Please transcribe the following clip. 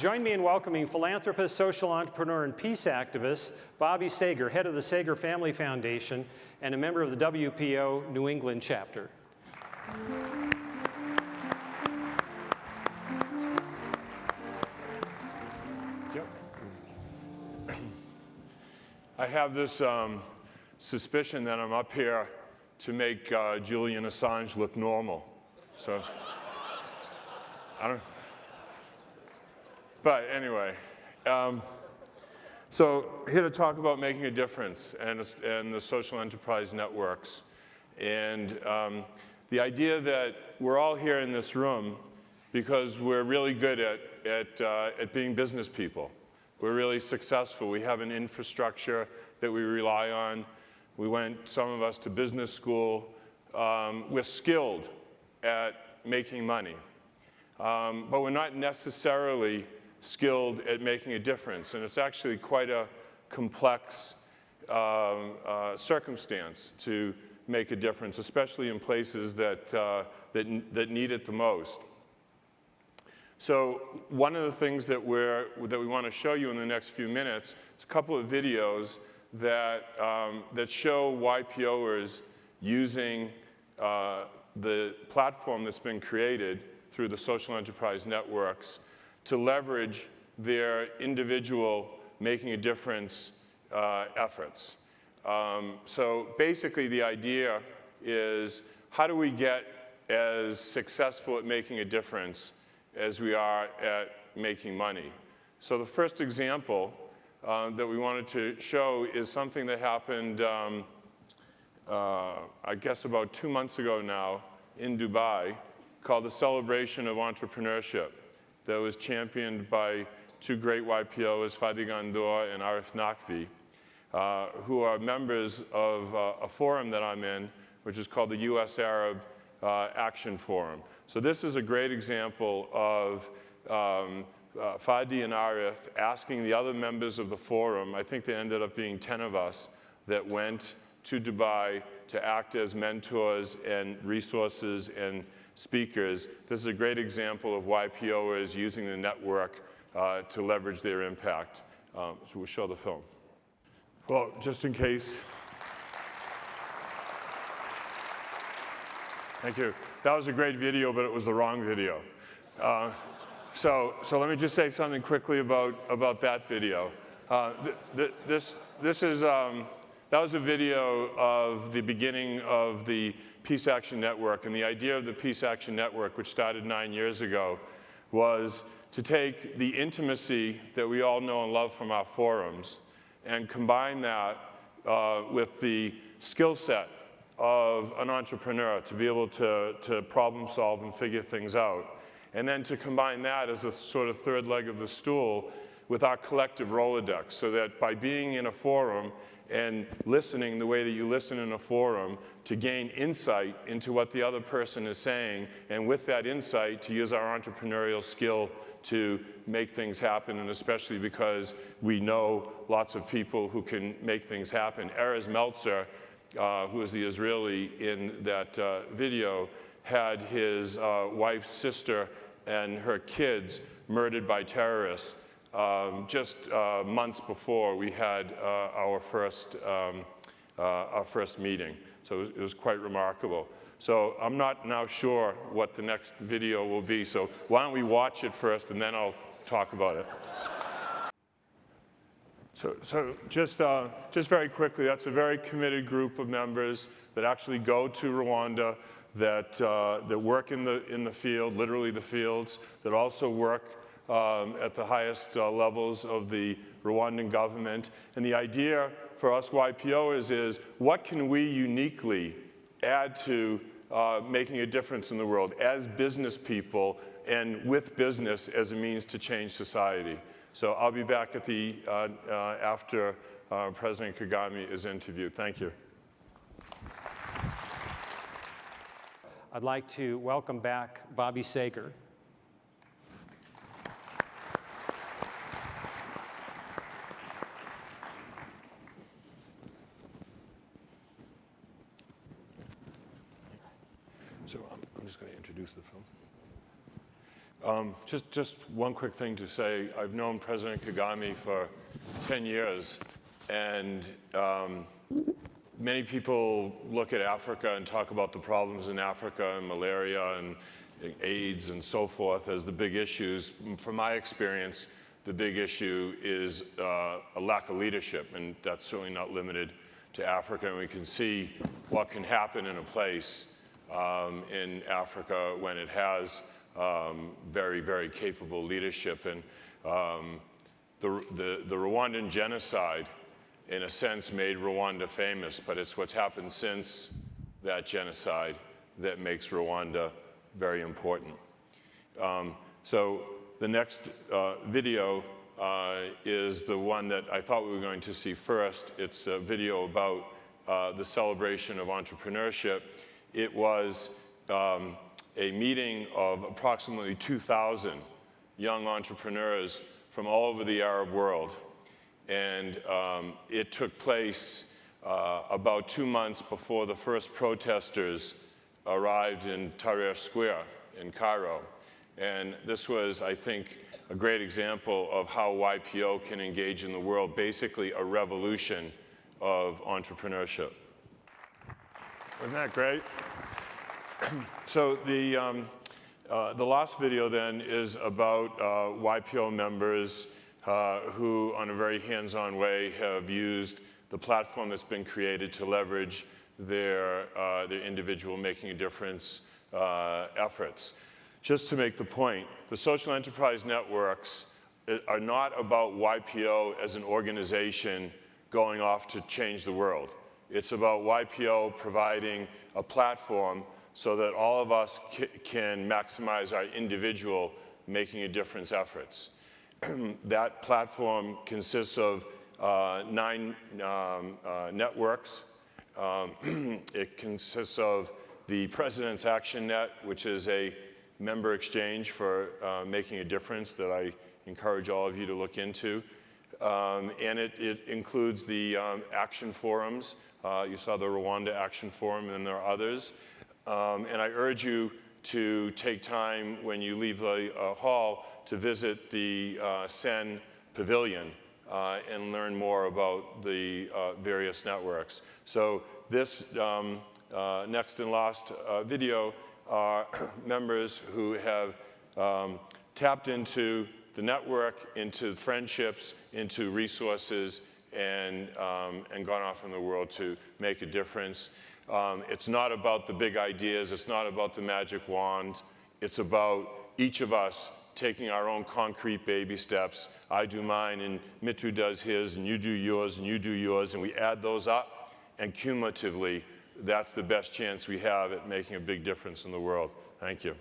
Join me in welcoming philanthropist, social entrepreneur, and peace activist, Bobby Sager, head of the Sager Family Foundation and a member of the WPO New England chapter. Yep. I have this suspicion that I'm up here to make Julian Assange look normal. So, I don't. But anyway, so here to talk about making a difference and the social enterprise networks. And the idea that we're all here in this room because we're really good at being business people. We're really successful. We have an infrastructure that we rely on. We went, some of us, to business school. We're skilled at making money. But we're not necessarily skilled at making a difference. And it's actually quite a complex circumstance to make a difference, especially in places that need it the most. So one of the things that we want to show you in the next few minutes is a couple of videos that show YPOers using the platform that's been created through the social enterprise networks to leverage their individual making a difference efforts. So basically the idea is, how do we get as successful at making a difference as we are at making money? So the first example that we wanted to show is something that happened, I guess about 2 months ago now in Dubai, called the Celebration of Entrepreneurship, that was championed by two great YPOs, Fadi Gandour and Arif Naqvi, who are members of a forum that I'm in, which is called the US Arab Action Forum. So this is a great example of Fadi and Arif asking the other members of the forum, I think there ended up being 10 of us, that went to Dubai to act as mentors and resources and speakers. This is a great example of YPOers using the network to leverage their impact. So we'll show the film. Well, just in case. Thank you. That was a great video, but it was the wrong video. So let me just say something quickly about that video. That was a video of the beginning of the Peace Action Network, and the idea of the Peace Action Network, which started 9 years ago, was to take the intimacy that we all know and love from our forums and combine that with the skill set of an entrepreneur to be able to problem solve and figure things out. And then to combine that as a sort of third leg of the stool with our collective Rolodex, so that by being in a forum and listening the way that you listen in a forum, to gain insight into what the other person is saying, and with that insight to use our entrepreneurial skill to make things happen, and especially because we know lots of people who can make things happen. Erez Meltzer, who is the Israeli in that video, had his wife's sister and her kids murdered by terrorists just months before we had our first meeting. So it was quite remarkable. So I'm not now sure what the next video will be, so why don't we watch it first and then I'll talk about it. So just very quickly, that's a very committed group of members that actually go to Rwanda, that work in the field, literally the fields, that also work at the highest levels of the Rwandan government. And the idea for us YPOers is, what can we uniquely add to making a difference in the world as business people and with business as a means to change society? So I'll be back at the, after President Kagame is interviewed. Thank you. I'd like to welcome back Bobby Sager. So I'm just going to introduce the film. Just one quick thing to say. I've known President Kagame for 10 years, and many people look at Africa and talk about the problems in Africa and malaria and AIDS and so forth as the big issues. From my experience, the big issue is a lack of leadership, and that's certainly not limited to Africa. And we can see what can happen in a place in Africa when it has very, very capable leadership. And the Rwandan genocide, in a sense, made Rwanda famous, but it's what's happened since that genocide that makes Rwanda very important. So the next video is the one that I thought we were going to see first. It's a video about the celebration of entrepreneurship. It was a meeting of approximately 2,000 young entrepreneurs from all over the Arab world. And it took place about 2 months before the first protesters arrived in Tahrir Square in Cairo. And this was, I think, a great example of how YPO can engage in the world, basically a revolution of entrepreneurship. Isn't that great? So the last video then is about YPO members who, on a very hands-on way, have used the platform that's been created to leverage their individual making a difference efforts. Just to make the point, the social enterprise networks are not about YPO as an organization going off to change the world. It's about YPO providing a platform so that all of us can maximize our individual making a difference efforts. That platform consists of 9 networks. It consists of the President's Action Net, which is a member exchange for making a difference that I encourage all of you to look into. And it includes the action forums. You saw the Rwanda Action Forum, and there are others. And I urge you to take time when you leave the hall to visit the Sen Pavilion and learn more about the various networks. So this next and last video are members who have tapped into the network, into friendships, into resources, and gone off in the world to make a difference. It's not about the big ideas. It's not about the magic wand. It's about each of us taking our own concrete baby steps. I do mine, and Mithu does his, and you do yours, and you do yours, and we add those up, and cumulatively, that's the best chance we have at making a big difference in the world. Thank you.